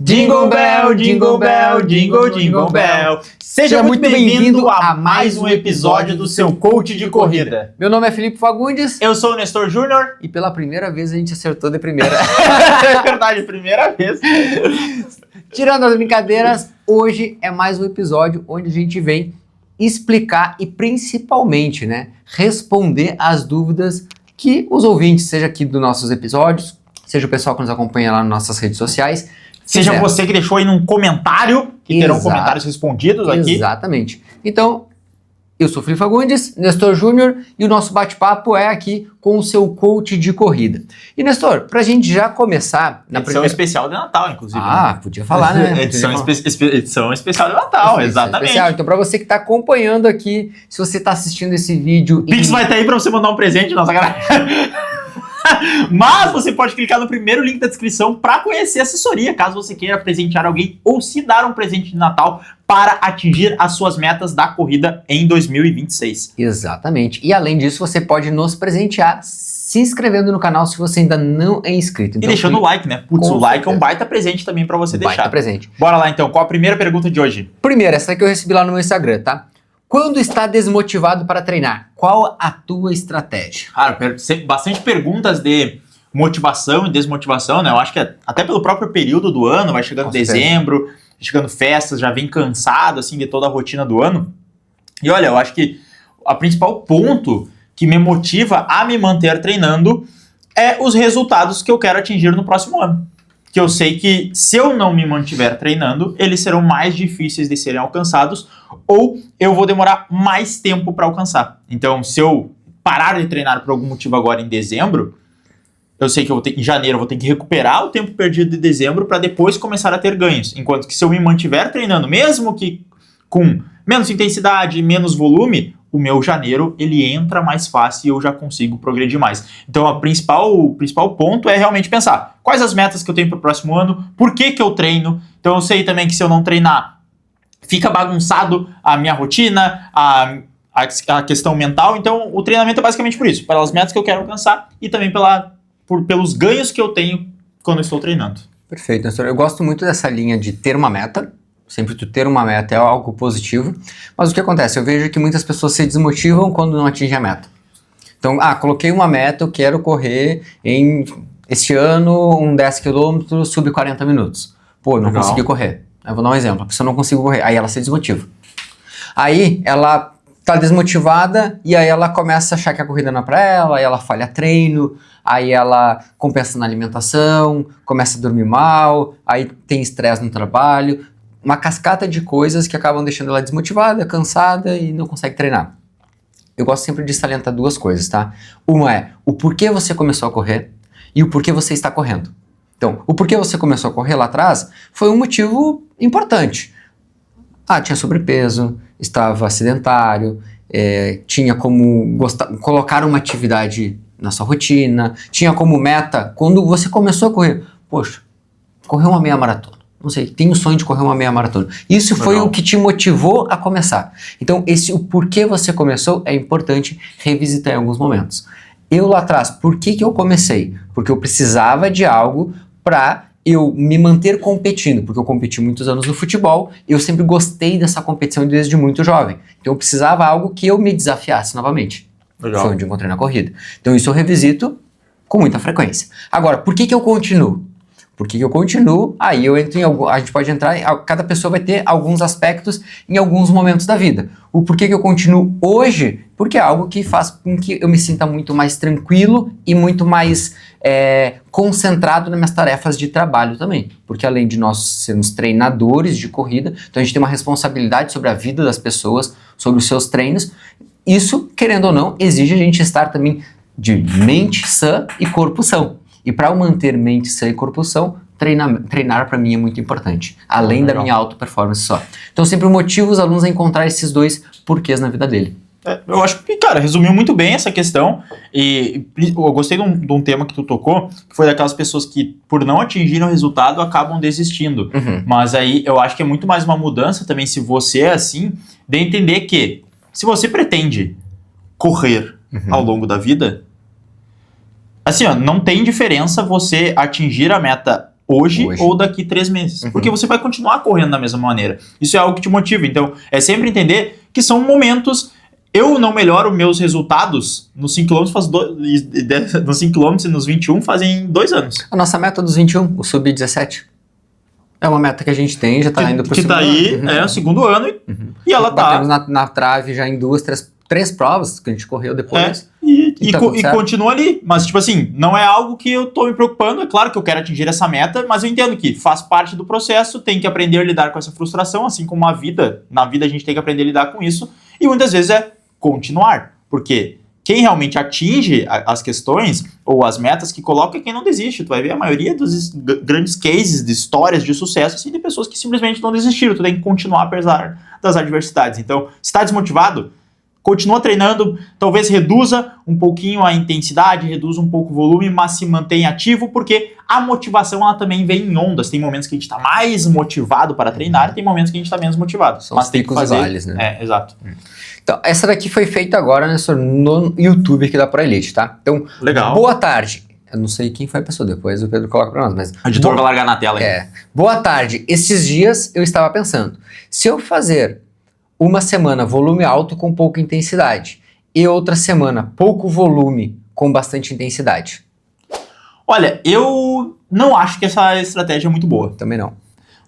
Jingle Bell, Jingle Bell, Jingle, Jingle Bell. Seja muito bem-vindo a mais um episódio do seu Coach de Corrida. Meu nome é Felipe Fagundes. Eu sou o Nestor Júnior. E pela primeira vez a gente acertou de primeira. É verdade, primeira vez. Tirando as brincadeiras, hoje é mais um episódio onde a gente vem explicar e principalmente, responder às dúvidas que os ouvintes, seja aqui dos nossos episódios, seja o pessoal que nos acompanha lá nas nossas redes sociais, seja você que deixou aí num comentário, que terão comentários respondidos aqui. Exatamente. Então, eu sou o Felipe Fagundes, Nestor Júnior, e o nosso bate-papo é aqui com o seu coach de corrida. E Nestor, pra gente já começar... Edição especial de Natal, inclusive. Podia falar, né? Edição especial de Natal, exatamente. Especial. Então, pra você que tá acompanhando aqui, se você tá assistindo esse vídeo... Pix vai estar aí pra você mandar um presente, nossa galera. Mas você pode clicar no primeiro link da descrição para conhecer a assessoria, caso você queira presentear alguém ou se dar um presente de Natal para atingir as suas metas da corrida em 2026. Exatamente. E além disso, você pode nos presentear se inscrevendo no canal se você ainda não é inscrito. Então, e deixando o like, né? Putz, o like é um baita presente também para você deixar. Baita presente. Bora lá então, qual a primeira pergunta de hoje? Primeiro, essa que eu recebi lá no meu Instagram, tá? Quando está desmotivado para treinar, qual a tua estratégia? Cara, bastante perguntas de motivação e desmotivação, né? Eu acho que até pelo próprio período do ano, vai chegando dezembro, chegando festas, já vem cansado, assim, de toda a rotina do ano. E olha, eu acho que o principal ponto que me motiva a me manter treinando é os resultados que eu quero atingir no próximo ano. Que eu sei que se eu não me mantiver treinando, eles serão mais difíceis de serem alcançados ou eu vou demorar mais tempo para alcançar. Então, se eu parar de treinar por algum motivo agora em dezembro, eu sei que em janeiro eu vou ter que recuperar o tempo perdido de dezembro para depois começar a ter ganhos. Enquanto que se eu me mantiver treinando, mesmo que com menos intensidade, menos volume, o meu janeiro, ele entra mais fácil e eu já consigo progredir mais. Então, o principal ponto é realmente pensar quais as metas que eu tenho para o próximo ano, por que eu treino. Então, eu sei também que se eu não treinar, fica bagunçado a minha rotina, a questão mental. Então, o treinamento é basicamente por isso, pelas metas que eu quero alcançar e também pelos ganhos que eu tenho quando eu estou treinando. Perfeito, Nestor. Eu gosto muito dessa linha de ter uma meta. Sempre tu ter uma meta é algo positivo, mas o que acontece? Eu vejo que muitas pessoas se desmotivam quando não atingem a meta. Então, coloquei uma meta, eu quero correr este ano um 10 km sub 40 minutos. Pô, não consegui correr. Eu vou dar um exemplo, a pessoa não conseguiu correr, aí ela se desmotiva. Aí ela tá desmotivada e aí ela começa a achar que a corrida não é pra ela, aí ela falha treino, aí ela compensa na alimentação, começa a dormir mal, aí tem estresse no trabalho, uma cascata de coisas que acabam deixando ela desmotivada, cansada e não consegue treinar. Eu gosto sempre de salientar duas coisas, tá? Uma é o porquê você começou a correr e o porquê você está correndo. Então, o porquê você começou a correr lá atrás foi um motivo importante. Tinha sobrepeso, estava sedentário, tinha como colocar uma atividade na sua rotina, tinha como meta, quando você começou a correr, poxa, correr uma meia maratona. Não sei, tem o sonho de correr uma meia maratona. Isso foi o que te motivou a começar. Então, o porquê você começou é importante revisitar em alguns momentos. Eu lá atrás, por que eu comecei? Porque eu precisava de algo para eu me manter competindo, porque eu competi muitos anos no futebol, eu sempre gostei dessa competição desde muito jovem. Então, eu precisava de algo que eu me desafiasse novamente. Legal. Foi onde eu encontrei na corrida. Então, isso eu revisito com muita frequência. Agora, por que eu continuo? Porque eu continuo, aí eu entro a gente pode entrar, cada pessoa vai ter alguns aspectos em alguns momentos da vida. O porquê que eu continuo hoje, porque é algo que faz com que eu me sinta muito mais tranquilo e muito mais concentrado nas minhas tarefas de trabalho também. Porque além de nós sermos treinadores de corrida, então a gente tem uma responsabilidade sobre a vida das pessoas, sobre os seus treinos. Isso, querendo ou não, exige a gente estar também de mente sã e corpo são. E para eu manter mente sã e corpo são, treinar para mim é muito importante, além da minha auto-performance só. Então eu sempre motivo os alunos a encontrar esses dois porquês na vida dele. Eu acho que, cara, resumiu muito bem essa questão e eu gostei de um tema que tu tocou, que foi daquelas pessoas que, por não atingirem o resultado, acabam desistindo. Mas aí eu acho que é muito mais uma mudança também, se você é assim, de entender que se você pretende correr ao longo da vida, assim, não tem diferença você atingir a meta hoje ou daqui 3 meses. Porque você vai continuar correndo da mesma maneira. Isso é algo que te motiva. Então, é sempre entender que são momentos. Eu não melhoro meus resultados nos 5 km nos 5 km e nos 21 fazem 2 anos. A nossa meta dos 21, o sub-17. É uma meta que a gente tem, já tá indo pro segundo ano. Que tá aí, é o segundo ano e ela tá... Batemos na trave já em 3 provas que a gente correu depois. E continua ali. Mas, tipo assim, não é algo que eu tô me preocupando. É claro que eu quero atingir essa meta, mas eu entendo que faz parte do processo, tem que aprender a lidar com essa frustração, assim como a vida. Na vida a gente tem que aprender a lidar com isso. E muitas vezes é continuar. Porque quem realmente atinge as questões ou as metas que coloca é quem não desiste. Tu vai ver a maioria dos grandes cases de histórias de sucesso assim, de pessoas que simplesmente não desistiram. Tu tem que continuar apesar das adversidades. Então, se está desmotivado, continua treinando, talvez reduza um pouquinho a intensidade, reduza um pouco o volume, mas se mantenha ativo, porque a motivação ela também vem em ondas. Tem momentos que a gente está mais motivado para treinar e tem momentos que a gente está menos motivado. São mas tem que fazer. Vales, né? Exato. Então, essa daqui foi feita agora no YouTube aqui da ProElite, tá? Então, legal. Boa tarde. Eu não sei quem foi a pessoa, depois o Pedro coloca pra nós, mas... O editor vai largar na tela aí. Boa tarde. Esses dias eu estava pensando, se eu fazer uma semana volume alto com pouca intensidade e outra semana pouco volume com bastante intensidade. Olha, eu não acho que essa estratégia é muito boa. Também não.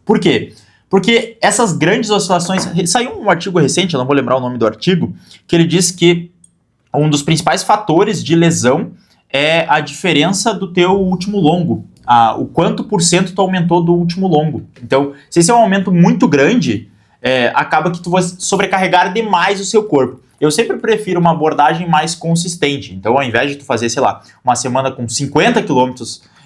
Por quê? Porque essas grandes oscilações... Saiu um artigo recente, eu não vou lembrar o nome do artigo, que ele diz que um dos principais fatores de lesão é a diferença do teu último longo. O quanto por cento tu aumentou do último longo. Então, se esse é um aumento muito grande... acaba que tu vai sobrecarregar demais o seu corpo. Eu sempre prefiro uma abordagem mais consistente. Então, ao invés de tu fazer, sei lá, uma semana com 50 km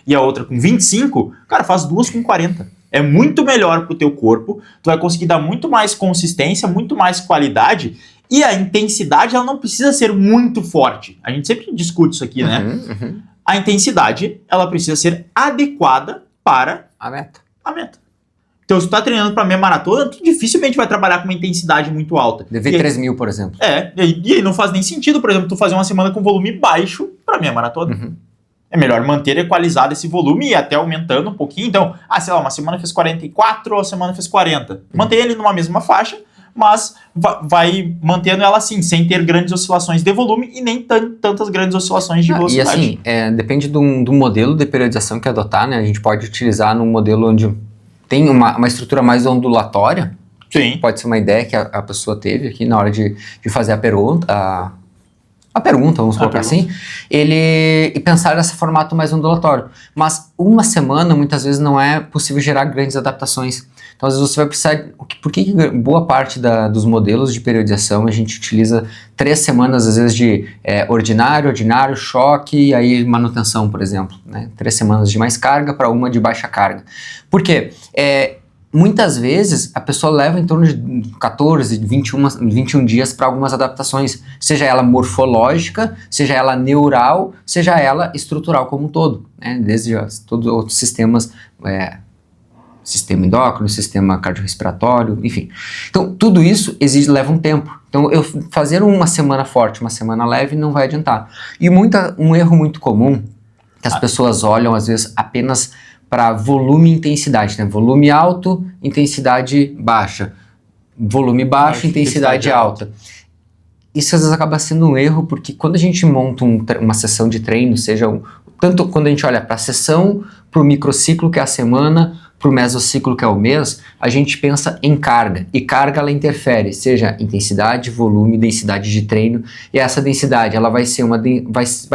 e a outra com 25, cara, faz 2 com 40. É muito melhor pro teu corpo, tu vai conseguir dar muito mais consistência, muito mais qualidade, e a intensidade, ela não precisa ser muito forte. A gente sempre discute isso aqui, né? A intensidade, ela precisa ser adequada para a meta. Então, se tu tá treinando para meia maratona, tu dificilmente vai trabalhar com uma intensidade muito alta. Deve 3.000, por exemplo. E aí não faz nem sentido, por exemplo, tu fazer uma semana com volume baixo para meia maratona. É melhor manter equalizado esse volume e até aumentando um pouquinho. Então, sei lá, uma semana fez 44, outra semana fez 40. Mantém ele numa mesma faixa, mas vai mantendo ela assim, sem ter grandes oscilações de volume e nem tantas grandes oscilações de velocidade. E assim, depende do modelo de periodização que adotar, né? A gente pode utilizar num modelo onde tem uma estrutura mais ondulatória. Sim. Pode ser uma ideia que a pessoa teve aqui na hora de fazer a pergunta, vamos colocar assim, e pensar nesse formato mais ondulatório. Mas uma semana, muitas vezes, não é possível gerar grandes adaptações. Então, às vezes, você vai precisar... Por que boa parte dos modelos de periodização a gente utiliza 3 semanas, às vezes, de ordinário, choque e aí manutenção, por exemplo. Né? 3 semanas de mais carga para uma de baixa carga. Por quê? Muitas vezes a pessoa leva em torno de 14, 21 dias para algumas adaptações, seja ela morfológica, seja ela neural, seja ela estrutural como um todo, né? Desde todos os outros sistemas, sistema endócrino, sistema cardiorrespiratório, enfim. Então, tudo isso leva um tempo. Então, eu fazer uma semana forte, uma semana leve não vai adiantar. E um erro muito comum, que as pessoas olham às vezes apenas para volume e intensidade, né? Volume alto, intensidade baixa. Volume baixo, intensidade alta. Isso às vezes acaba sendo um erro, porque quando a gente monta uma sessão de treino, tanto quando a gente olha para a sessão, para o microciclo, que é a semana, para o mesociclo, que é o mês, a gente pensa em carga. E carga, ela interfere, seja intensidade, volume, densidade de treino. E essa densidade, ela vai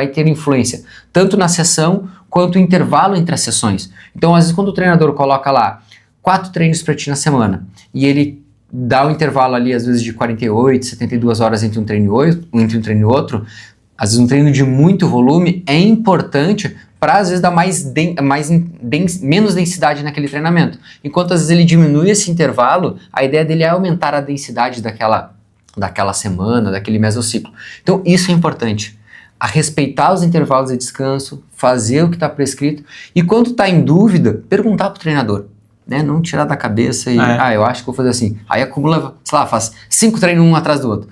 ter influência tanto na sessão, quanto o intervalo entre as sessões. Então, às vezes, quando o treinador coloca lá 4 treinos para ti na semana, e ele dá um intervalo ali, às vezes, de 48, 72 horas entre um treino e outro, às vezes um treino de muito volume é importante para, às vezes, dar menos densidade naquele treinamento. Enquanto, às vezes, ele diminui esse intervalo, a ideia dele é aumentar a densidade daquela semana, daquele mesociclo. Então, isso é importante. A respeitar os intervalos de descanso, fazer o que está prescrito e quando está em dúvida, perguntar para o treinador. né, não tirar da cabeça e, eu acho que vou fazer assim. Aí acumula, sei lá, faz 5 treinos um atrás do outro.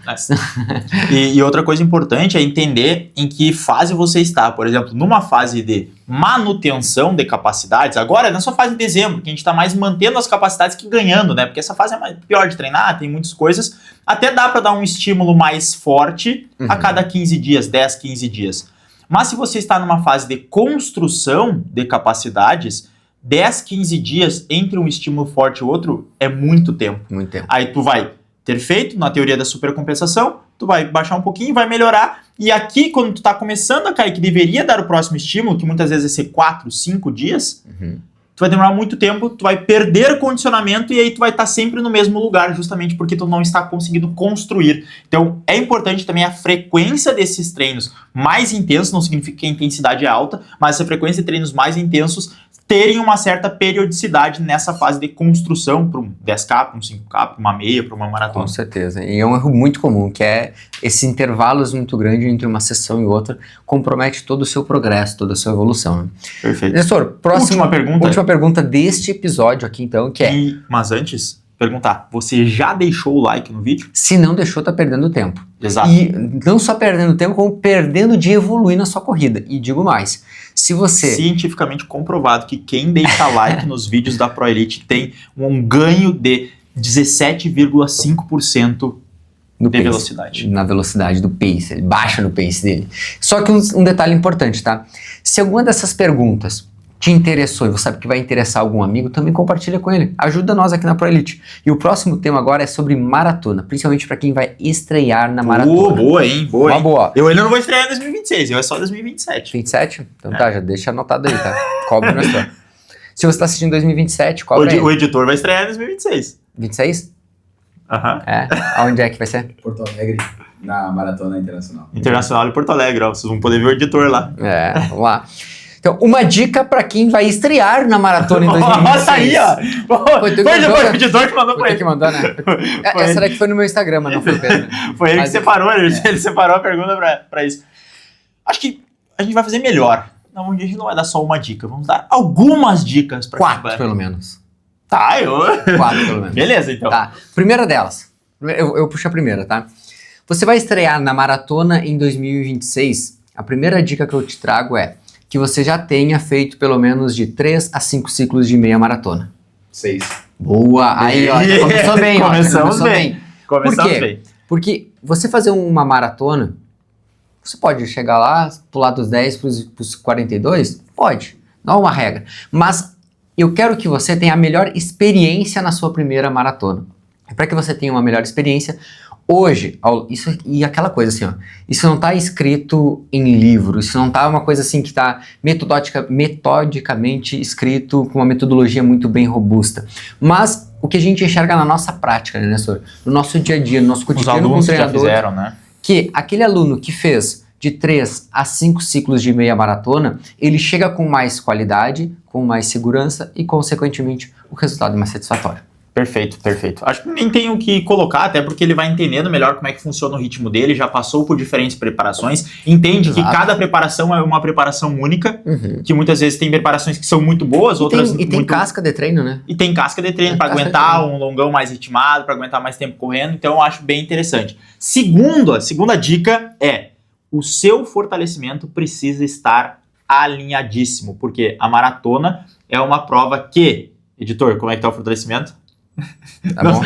E outra coisa importante é entender em que fase você está. Por exemplo, numa fase de manutenção de capacidades, agora é na sua fase de dezembro, que a gente está mais mantendo as capacidades que ganhando, né? Porque essa fase é mais pior de treinar, tem muitas coisas. Até dá para dar um estímulo mais forte a cada 15 dias, 10, 15 dias. Mas se você está numa fase de construção de capacidades, 10, 15 dias entre um estímulo forte e outro é muito tempo. Muito tempo. Aí tu vai ter feito, na teoria da supercompensação, tu vai baixar um pouquinho, vai melhorar. E aqui, quando tu tá começando a cair, que deveria dar o próximo estímulo, que muitas vezes vai ser 4, 5 dias, tu vai demorar muito tempo, tu vai perder condicionamento e aí tu vai estar sempre no mesmo lugar, justamente porque tu não está conseguindo construir. Então, é importante também a frequência desses treinos mais intensos, não significa que a intensidade é alta, mas essa frequência de treinos mais intensos terem uma certa periodicidade nessa fase de construção para um 10K, para um 5K, para uma meia, para uma maratona. Com certeza. E é um erro muito comum, que é esses intervalos muito grandes entre uma sessão e outra, compromete todo o seu progresso, toda a sua evolução. Né? Perfeito. Nestor, última pergunta deste episódio aqui, então, que é... Mas antes, perguntar, você já deixou o like no vídeo? Se não deixou, tá perdendo tempo. Exato. E não só perdendo tempo, como perdendo de evoluir na sua corrida. E digo mais, se você... Cientificamente comprovado que quem deixa like nos vídeos da Pro Elite tem um ganho de 17,5% de velocidade. Na velocidade do pace, ele baixa no pace dele. Só que um detalhe importante, tá? Se alguma dessas perguntas te interessou e você sabe que vai interessar algum amigo, também compartilha com ele. Ajuda nós aqui na Pro Elite. E o próximo tema agora é sobre maratona, principalmente para quem vai estrear na maratona. Boa, hein? Boa, hein? Boa. Eu ainda não vou estrear em 2026, eu é só 2027. 27? Então tá, já deixa anotado aí, tá? Cobre na sua. Se você tá assistindo 2027, cobre aí. O editor vai estrear em 2026. 26? Aham. É? Aonde é que vai ser? Porto Alegre, na Maratona Internacional. Internacional e Porto Alegre, ó. Vocês vão poder ver o editor lá. É, vamos lá. Então, uma dica pra quem vai estrear na maratona em 2026. Nossa, aí, ó! Foi o editor que mandou pra ele. Que mandou, né? Essa daqui foi no meu Instagram, mas não foi o Pedro. Foi ele que separou, ele separou a pergunta pra isso. Acho que a gente vai fazer melhor. Não, a gente não vai dar só uma dica, vamos dar algumas dicas pra 4, pelo menos. Tá, 4, pelo menos. Beleza, então. Tá. Primeira delas. Eu puxo a primeira, tá? Você vai estrear na maratona em 2026. A primeira dica que eu te trago é que você já tenha feito pelo menos de 3 a 5 ciclos de meia maratona. 6. Boa! Aí, ó, começou bem, ó. Começamos bem. Por quê? Porque você fazer uma maratona, você pode chegar lá, pular dos 10 pros 42? Pode. Não é uma regra. Mas eu quero que você tenha a melhor experiência na sua primeira maratona. Para que você tenha uma melhor experiência, hoje, isso e aquela coisa assim, ó, isso não está escrito em livro, isso não está uma coisa assim que está metodicamente escrito com uma metodologia muito bem robusta. Mas o que a gente enxerga na nossa prática, né, Nestor? No nosso dia a dia, no nosso cotidiano com o treinador, já fizeram, né? Que aquele aluno que fez de 3 a 5 ciclos de meia maratona, ele chega com mais qualidade, com mais segurança e, consequentemente, o resultado é mais satisfatório. Perfeito, perfeito. Acho que nem tenho o que colocar, até porque ele vai entendendo melhor como é que funciona o ritmo dele, já passou por diferentes preparações, entende que cada preparação é uma preparação única, que muitas vezes tem preparações que são muito boas, outras muito... E tem casca de treino, né? E tem casca de treino para aguentar um longão mais ritmado, para aguentar mais tempo correndo, então eu acho bem interessante. A segunda dica é: o seu fortalecimento precisa estar alinhadíssimo, porque a maratona é uma prova que... Editor, como é que tá o fortalecimento? Tá bom.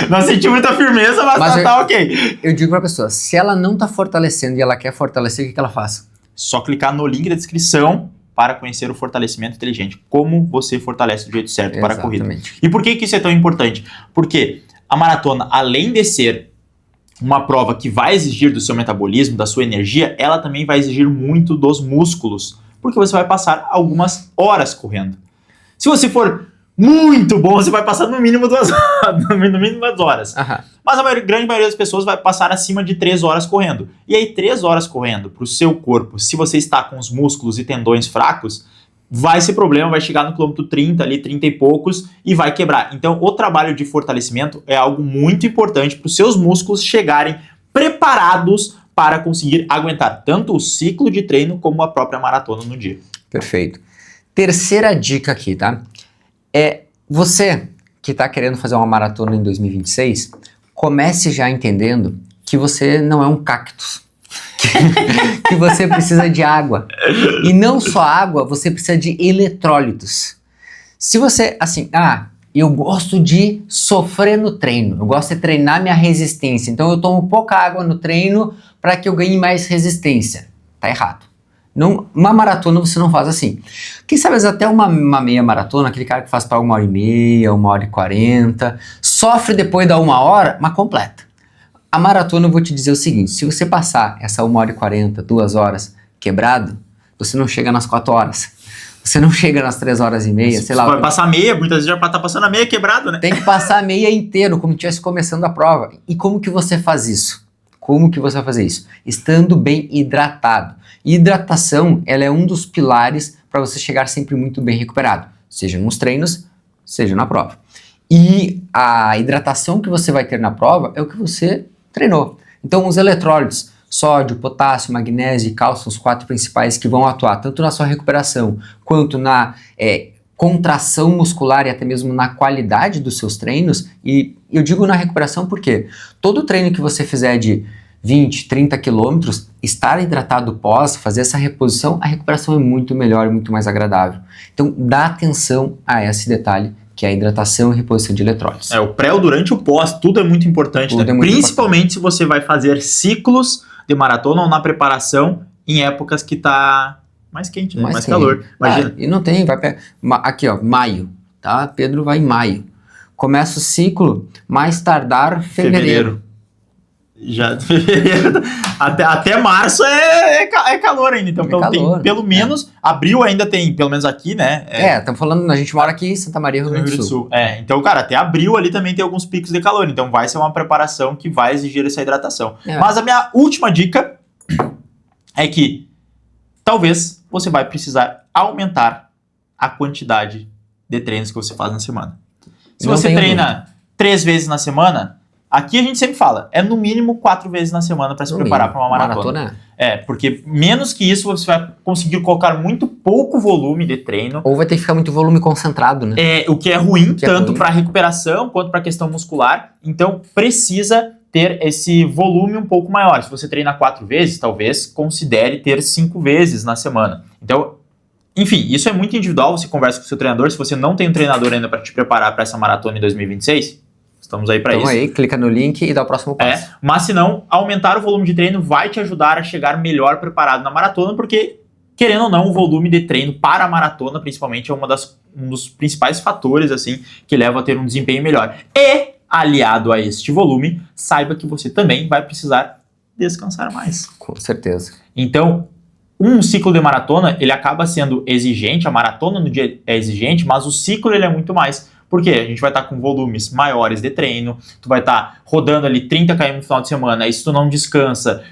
Não senti muita firmeza, mas tá ok. Eu digo pra pessoa, se ela não tá fortalecendo e ela quer fortalecer, o que ela faz? Só clicar no link da descrição para conhecer o fortalecimento inteligente. Como você fortalece do jeito certo para a corrida. E por que isso é tão importante? Porque a maratona, além de ser uma prova que vai exigir do seu metabolismo, da sua energia, ela também vai exigir muito dos músculos, porque você vai passar algumas horas correndo. Se você for muito bom, você vai passar no mínimo 2 horas. No mínimo 2 horas. Mas a grande maioria das pessoas vai passar acima de 3 horas correndo. E aí, 3 horas correndo para o seu corpo, se você está com os músculos e tendões fracos, vai ser problema, vai chegar no quilômetro 30, ali 30 e poucos, e vai quebrar. Então, o trabalho de fortalecimento é algo muito importante para os seus músculos chegarem preparados para conseguir aguentar tanto o ciclo de treino como a própria maratona no dia. Perfeito. Terceira dica aqui, tá? Você que está querendo fazer uma maratona em 2026, comece já entendendo que você não é um cactus. Que você precisa de água. E não só água, você precisa de eletrólitos. Se você, assim, eu gosto de sofrer no treino, eu gosto de treinar minha resistência, então eu tomo pouca água no treino para que eu ganhe mais resistência. Tá errado. Uma maratona você não faz assim. Quem sabe até uma meia maratona, aquele cara que faz para 1h30, 1h40, sofre depois da 1 hora, mas completa. A maratona eu vou te dizer o seguinte, se você passar essa 1h40, 2 horas quebrado, você não chega nas 4 horas. Você não chega nas 3h30, sei lá. Você vai passar meia, muitas vezes já tá passando a meia quebrado, né? Tem que passar a meia inteiro, como se estivesse começando a prova. E como que você faz isso? Como que você vai fazer isso? Estando bem hidratado. Hidratação, ela é um dos pilares para você chegar sempre muito bem recuperado, seja nos treinos, seja na prova. E a hidratação que você vai ter na prova é o que você treinou. Então, os eletrólitos, sódio, potássio, magnésio e cálcio são os 4 principais que vão atuar tanto na sua recuperação quanto na contração muscular e até mesmo na qualidade dos seus treinos. E eu digo na recuperação porque todo treino que você fizer de 20, 30 quilômetros, estar hidratado pós, fazer essa reposição, a recuperação é muito melhor e muito mais agradável. Então, dá atenção a esse detalhe, que é a hidratação e reposição de eletrólitos. O pré, o durante e o pós, tudo é muito importante, Tudo né? é muito Principalmente se você vai fazer ciclos de maratona ou na preparação em épocas que tá mais quente, né? Mais calor. Imagina. E não tem, vai pegar. Aqui, ó, maio, tá? Pedro vai em maio. Começa o ciclo, mais tardar fevereiro. Já fevereiro, até março é calor ainda, então tem, pelo menos, abril ainda tem, pelo menos aqui, né? Estamos falando, a gente mora aqui em Santa Maria, Rio Grande do Sul. Então, cara, até abril ali também tem alguns picos de calor, então vai ser uma preparação que vai exigir essa hidratação. Mas a minha última dica é que talvez você vai precisar aumentar a quantidade de treinos que você faz na semana. Se você treina 3 vezes na semana, aqui a gente sempre fala, é no mínimo 4 vezes na semana para se preparar para uma maratona. Porque menos que isso você vai conseguir colocar muito pouco volume de treino. Ou vai ter que ficar muito volume concentrado, né? O que é ruim, tanto para recuperação quanto para questão muscular. Então precisa ter esse volume um pouco maior. Se você treina 4 vezes, talvez considere ter 5 vezes na semana. Então, enfim, isso é muito individual, você conversa com o seu treinador. Se você não tem um treinador ainda para te preparar para essa maratona em 2026... Estamos aí para isso. Então aí, clica no link e dá o próximo passo. Mas se não, aumentar o volume de treino vai te ajudar a chegar melhor preparado na maratona, porque, querendo ou não, o volume de treino para a maratona, principalmente, é um dos principais fatores, assim, que leva a ter um desempenho melhor. E, aliado a este volume, saiba que você também vai precisar descansar mais. Com certeza. Então, um ciclo de maratona, ele acaba sendo exigente, a maratona no dia é exigente, mas o ciclo ele é muito mais. Porque a gente vai estar com volumes maiores de treino, tu vai estar rodando ali 30 km no final de semana, e se tu não descansa,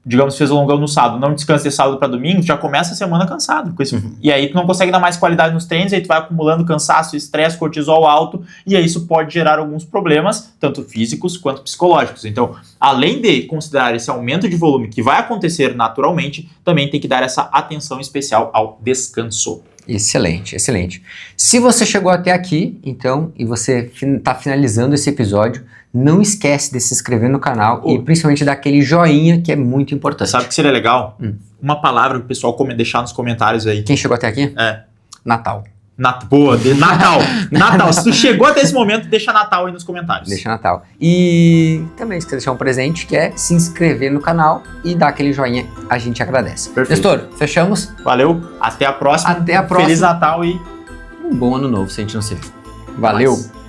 digamos, fez o longão no sábado, não descansa de sábado para domingo, tu já começa a semana cansado. Com isso. E aí tu não consegue dar mais qualidade nos treinos, aí tu vai acumulando cansaço, estresse, cortisol alto, e aí isso pode gerar alguns problemas, tanto físicos quanto psicológicos. Então, além de considerar esse aumento de volume que vai acontecer naturalmente, também tem que dar essa atenção especial ao descanso. Excelente, excelente. Se você chegou até aqui, então, e você está finalizando esse episódio, não esquece de se inscrever no canal e principalmente dar aquele joinha que é muito importante. Sabe o que seria legal? Uma palavra que o pessoal deixar nos comentários aí. Quem chegou até aqui? Natal. Boa, Natal. Natal. Se tu chegou até esse momento, deixa Natal aí nos comentários. Deixa Natal. E também se quer deixar um presente, que é se inscrever no canal e dar aquele joinha, a gente agradece. Perfeito. Nestor, fechamos? Valeu, até a próxima. Até a próxima. Feliz Natal e um bom ano novo, se a gente não se vê. Valeu!